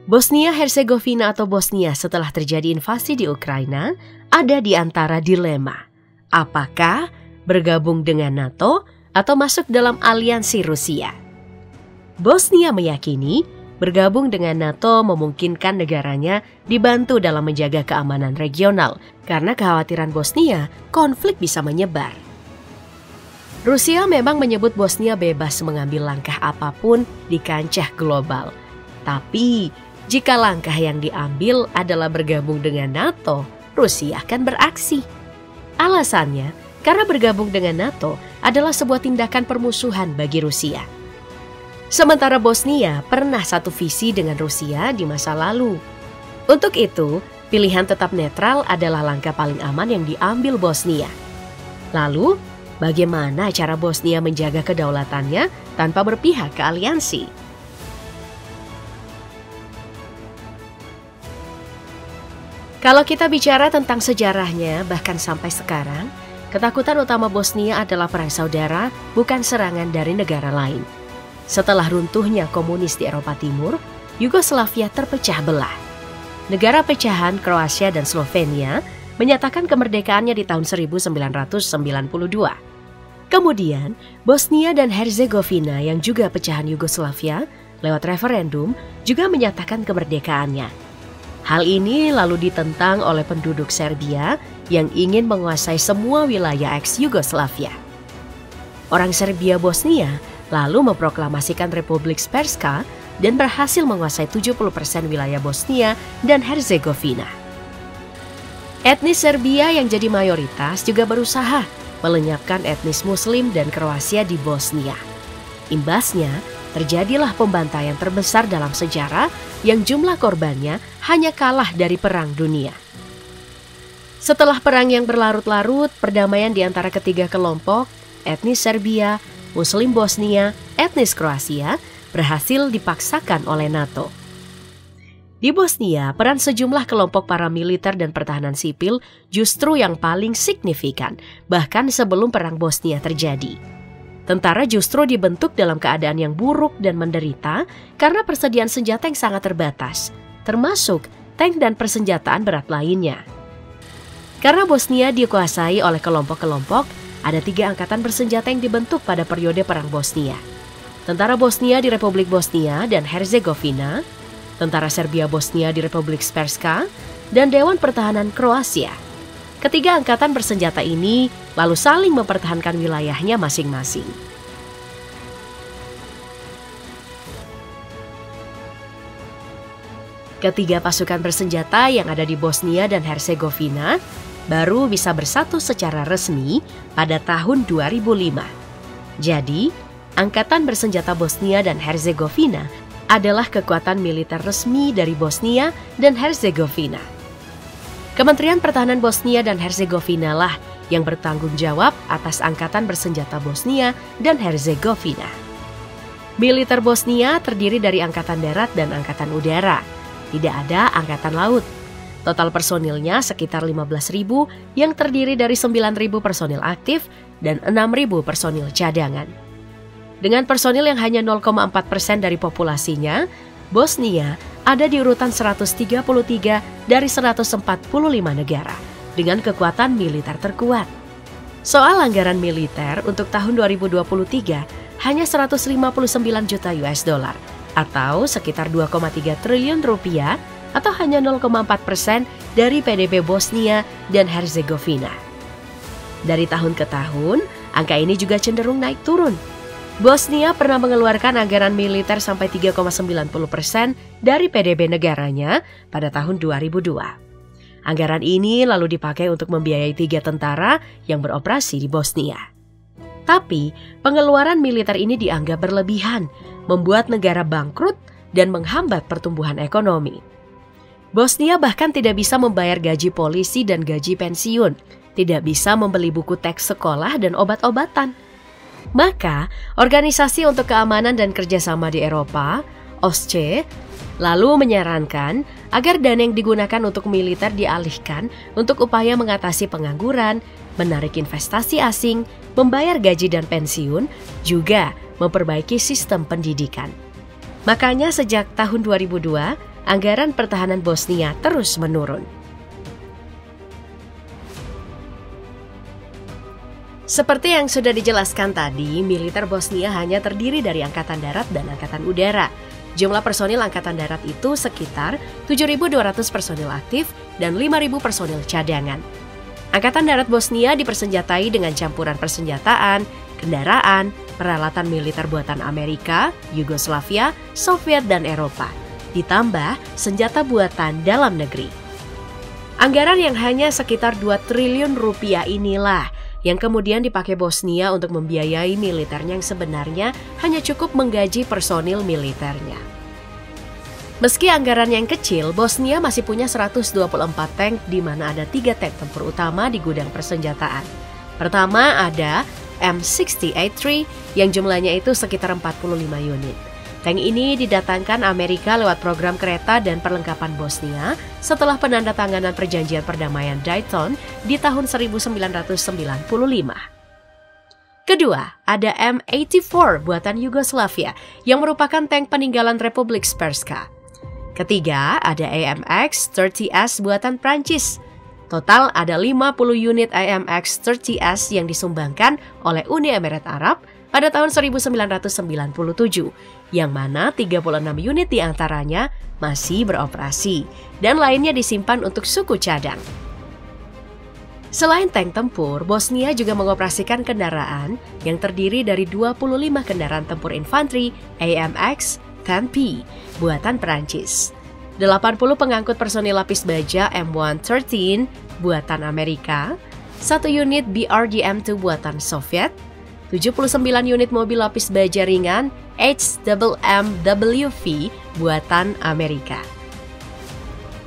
Bosnia-Herzegovina atau Bosnia setelah terjadi invasi di Ukraina ada di antara dilema. Apakah bergabung dengan NATO atau masuk dalam aliansi Rusia? Bosnia meyakini bergabung dengan NATO memungkinkan negaranya dibantu dalam menjaga keamanan regional karena kekhawatiran Bosnia konflik bisa menyebar. Rusia memang menyebut Bosnia bebas mengambil langkah apapun di kancah global. Tapi jika langkah yang diambil adalah bergabung dengan NATO, Rusia akan beraksi. Alasannya, karena bergabung dengan NATO adalah sebuah tindakan permusuhan bagi Rusia. Sementara Bosnia pernah satu visi dengan Rusia di masa lalu. Untuk itu, pilihan tetap netral adalah langkah paling aman yang diambil Bosnia. Lalu, bagaimana cara Bosnia menjaga kedaulatannya tanpa berpihak ke aliansi? Kalau kita bicara tentang sejarahnya, bahkan sampai sekarang, ketakutan utama Bosnia adalah perang saudara, bukan serangan dari negara lain. Setelah runtuhnya komunis di Eropa Timur, Yugoslavia terpecah belah. Negara pecahan Kroasia dan Slovenia menyatakan kemerdekaannya di tahun 1992. Kemudian, Bosnia dan Herzegovina yang juga pecahan Yugoslavia lewat referendum juga menyatakan kemerdekaannya. Hal ini lalu ditentang oleh penduduk Serbia yang ingin menguasai semua wilayah ex-Yugoslavia. Orang Serbia Bosnia lalu memproklamasikan Republik Srpska dan berhasil menguasai 70% wilayah Bosnia dan Herzegovina. Etnis Serbia yang jadi mayoritas juga berusaha melenyapkan etnis Muslim dan Kroasia di Bosnia. Imbasnya, terjadilah pembantaian terbesar dalam sejarah yang jumlah korbannya hanya kalah dari Perang Dunia. Setelah perang yang berlarut-larut, perdamaian di antara ketiga kelompok, etnis Serbia, Muslim Bosnia, etnis Kroasia, berhasil dipaksakan oleh NATO. Di Bosnia, peran sejumlah kelompok paramiliter dan pertahanan sipil justru yang paling signifikan, bahkan sebelum Perang Bosnia terjadi. Tentara justru dibentuk dalam keadaan yang buruk dan menderita karena persediaan senjata yang sangat terbatas, termasuk tank dan persenjataan berat lainnya. Karena Bosnia dikuasai oleh kelompok-kelompok, ada 3 angkatan bersenjata yang dibentuk pada periode Perang Bosnia. Tentara Bosnia di Republik Bosnia dan Herzegovina, Tentara Serbia Bosnia di Republik Srpska, dan Dewan Pertahanan Kroasia. Ketiga angkatan bersenjata ini lalu saling mempertahankan wilayahnya masing-masing. Ketiga pasukan bersenjata yang ada di Bosnia dan Herzegovina baru bisa bersatu secara resmi pada tahun 2005. Jadi, Angkatan Bersenjata Bosnia dan Herzegovina adalah kekuatan militer resmi dari Bosnia dan Herzegovina. Kementerian Pertahanan Bosnia dan Herzegovina lah yang bertanggung jawab atas Angkatan Bersenjata Bosnia dan Herzegovina. Militer Bosnia terdiri dari Angkatan Darat dan Angkatan Udara. Tidak ada Angkatan Laut. Total personilnya sekitar 15.000 yang terdiri dari 9.000 personil aktif dan 6.000 personil cadangan. Dengan personil yang hanya 0,4% dari populasinya, Bosnia ada di urutan 133 dari 145 negara dengan kekuatan militer terkuat. Soal anggaran militer untuk tahun 2023 hanya 159 juta US dollar atau sekitar 2,3 triliun rupiah atau hanya 0,4% dari PDB Bosnia dan Herzegovina. Dari tahun ke tahun, angka ini juga cenderung naik turun. Bosnia pernah mengeluarkan anggaran militer sampai 3,90% dari PDB negaranya pada tahun 2002. Anggaran ini lalu dipakai untuk membiayai 3 tentara yang beroperasi di Bosnia. Tapi, pengeluaran militer ini dianggap berlebihan, membuat negara bangkrut dan menghambat pertumbuhan ekonomi. Bosnia bahkan tidak bisa membayar gaji polisi dan gaji pensiun, tidak bisa membeli buku teks sekolah dan obat-obatan. Maka, Organisasi untuk Keamanan dan Kerjasama di Eropa, OSCE, lalu menyarankan agar dana yang digunakan untuk militer dialihkan untuk upaya mengatasi pengangguran, menarik investasi asing, membayar gaji dan pensiun, juga memperbaiki sistem pendidikan. Makanya sejak tahun 2002, anggaran pertahanan Bosnia terus menurun. Seperti yang sudah dijelaskan tadi, militer Bosnia hanya terdiri dari Angkatan Darat dan Angkatan Udara. Jumlah personil Angkatan Darat itu sekitar 7.200 personil aktif dan 5.000 personil cadangan. Angkatan Darat Bosnia dipersenjatai dengan campuran persenjataan, kendaraan, peralatan militer buatan Amerika, Yugoslavia, Soviet, dan Eropa, ditambah senjata buatan dalam negeri. Anggaran yang hanya sekitar 2 triliun rupiah inilah yang kemudian dipakai Bosnia untuk membiayai militernya yang sebenarnya hanya cukup menggaji personil militernya. Meski anggaran yang kecil, Bosnia masih punya 124 tank di mana ada 3 tank tempur utama di gudang persenjataan. Pertama ada M60A3 yang jumlahnya itu sekitar 45 unit. Tank ini didatangkan Amerika lewat program kereta dan perlengkapan Bosnia setelah penandatanganan perjanjian perdamaian Dayton di tahun 1995. Kedua, ada M84 buatan Yugoslavia yang merupakan tank peninggalan Republik Srpska. Ketiga, ada AMX-30S buatan Prancis. Total ada 50 unit AMX-30S yang disumbangkan oleh Uni Emirat Arab pada tahun 1997, yang mana 36 unit diantaranya masih beroperasi dan lainnya disimpan untuk suku cadang. Selain tank tempur, Bosnia juga mengoperasikan kendaraan yang terdiri dari 25 kendaraan tempur infanteri AMX-10P buatan Perancis, 80 pengangkut personil lapis baja M113 buatan Amerika, 1 unit BRDM-2 buatan Soviet, 79 unit mobil lapis baja ringan HMMWV buatan Amerika.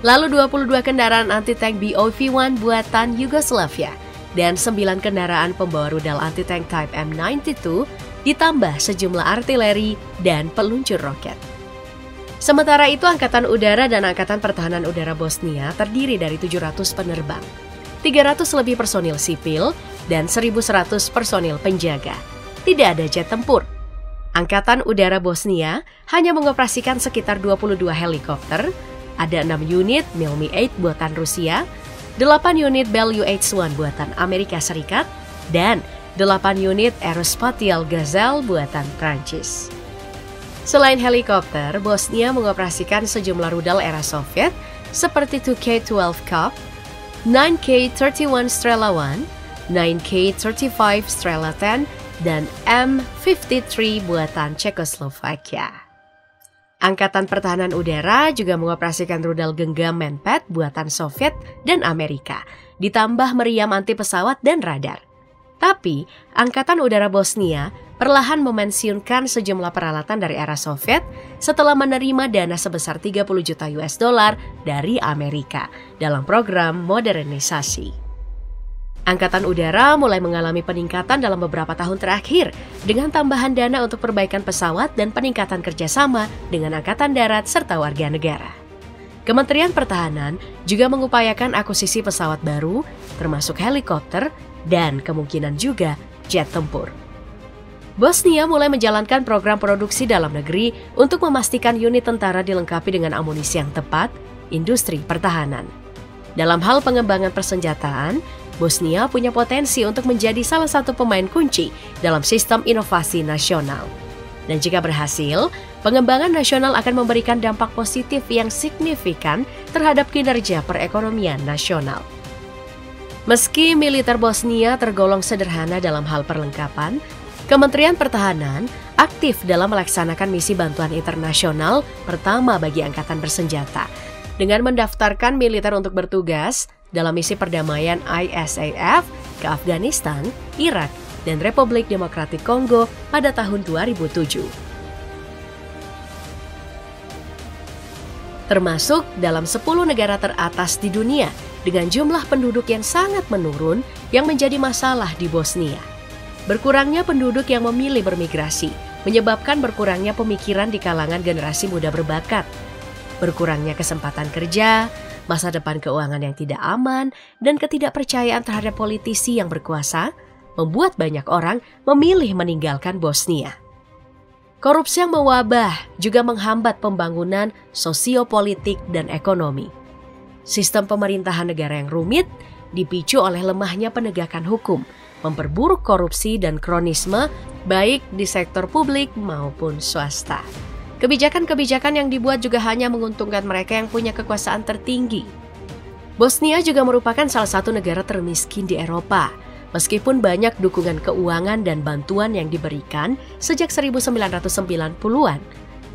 Lalu 22 kendaraan anti-tank BOV-1 buatan Yugoslavia dan 9 kendaraan pembawa rudal anti-tank Type M92 ditambah sejumlah artileri dan peluncur roket. Sementara itu, Angkatan Udara dan Angkatan Pertahanan Udara Bosnia terdiri dari 700 penerbang, 300 lebih personil sipil, dan 1.100 personil penjaga. Tidak ada jet tempur. Angkatan Udara Bosnia hanya mengoperasikan sekitar 22 helikopter, ada 6 unit Milmi-8 buatan Rusia, 8 unit Bell UH-1 buatan Amerika Serikat, dan 8 unit Aerospatiale Gazelle buatan Prancis. Selain helikopter, Bosnia mengoperasikan sejumlah rudal era Soviet seperti 2K-12 Cup, 9K-31 Strela 1, 9K-35 Strela 10, dan M53 buatan Cekoslovakia. Angkatan Pertahanan Udara juga mengoperasikan rudal genggam Manpad buatan Soviet dan Amerika, ditambah meriam anti pesawat dan radar. Tapi, Angkatan Udara Bosnia perlahan memensiunkan sejumlah peralatan dari era Soviet setelah menerima dana sebesar 30 juta US dollar dari Amerika dalam program modernisasi. Angkatan Udara mulai mengalami peningkatan dalam beberapa tahun terakhir dengan tambahan dana untuk perbaikan pesawat dan peningkatan kerjasama dengan Angkatan Darat serta warga negara. Kementerian Pertahanan juga mengupayakan akuisisi pesawat baru, termasuk helikopter, dan kemungkinan juga jet tempur. Bosnia mulai menjalankan program produksi dalam negeri untuk memastikan unit tentara dilengkapi dengan amunisi yang tepat, industri pertahanan. Dalam hal pengembangan persenjataan, Bosnia punya potensi untuk menjadi salah satu pemain kunci dalam sistem inovasi nasional. Dan jika berhasil, pengembangan nasional akan memberikan dampak positif yang signifikan terhadap kinerja perekonomian nasional. Meski militer Bosnia tergolong sederhana dalam hal perlengkapan, Kementerian Pertahanan aktif dalam melaksanakan misi bantuan internasional pertama bagi angkatan bersenjata dengan mendaftarkan militer untuk bertugas dalam misi perdamaian ISAF ke Afghanistan, Irak, dan Republik Demokratik Kongo pada tahun 2007. Termasuk dalam 10 negara teratas di dunia dengan jumlah penduduk yang sangat menurun yang menjadi masalah di Bosnia. Berkurangnya penduduk yang memilih bermigrasi menyebabkan berkurangnya pemikiran di kalangan generasi muda berbakat, berkurangnya kesempatan kerja, masa depan keuangan yang tidak aman, dan ketidakpercayaan terhadap politisi yang berkuasa membuat banyak orang memilih meninggalkan Bosnia. Korupsi yang mewabah juga menghambat pembangunan sosiopolitik dan ekonomi. Sistem pemerintahan negara yang rumit dipicu oleh lemahnya penegakan hukum, memperburuk korupsi dan kronisme baik di sektor publik maupun swasta. Kebijakan-kebijakan yang dibuat juga hanya menguntungkan mereka yang punya kekuasaan tertinggi. Bosnia juga merupakan salah satu negara termiskin di Eropa. Meskipun banyak dukungan keuangan dan bantuan yang diberikan sejak 1990-an,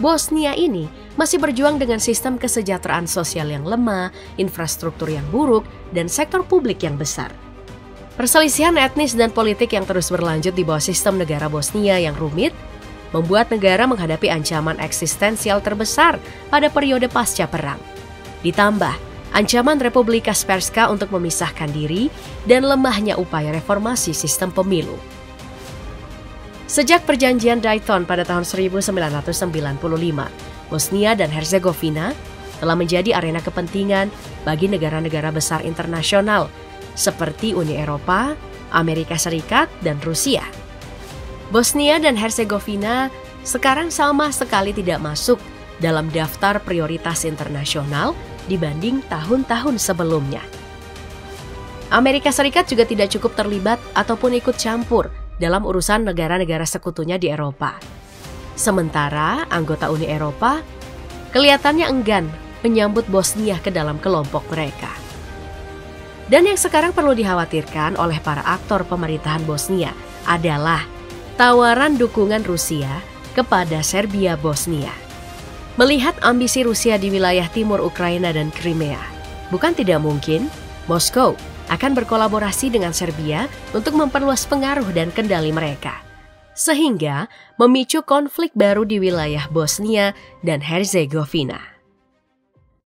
Bosnia ini masih berjuang dengan sistem kesejahteraan sosial yang lemah, infrastruktur yang buruk, dan sektor publik yang besar. Perselisihan etnis dan politik yang terus berlanjut di bawah sistem negara Bosnia yang rumit membuat negara menghadapi ancaman eksistensial terbesar pada periode pasca perang. Ditambah ancaman Republika Srpska untuk memisahkan diri dan lemahnya upaya reformasi sistem pemilu. Sejak perjanjian Dayton pada tahun 1995, Bosnia dan Herzegovina telah menjadi arena kepentingan bagi negara-negara besar internasional seperti Uni Eropa, Amerika Serikat, dan Rusia. Bosnia dan Herzegovina sekarang sama sekali tidak masuk dalam daftar prioritas internasional dibanding tahun-tahun sebelumnya. Amerika Serikat juga tidak cukup terlibat ataupun ikut campur dalam urusan negara-negara sekutunya di Eropa. Sementara anggota Uni Eropa kelihatannya enggan menyambut Bosnia ke dalam kelompok mereka. Dan yang sekarang perlu dikhawatirkan oleh para aktor pemerintahan Bosnia adalah tawaran dukungan Rusia kepada Serbia Bosnia. Melihat ambisi Rusia di wilayah timur Ukraina dan Crimea, bukan tidak mungkin Moskow akan berkolaborasi dengan Serbia untuk memperluas pengaruh dan kendali mereka, sehingga memicu konflik baru di wilayah Bosnia dan Herzegovina.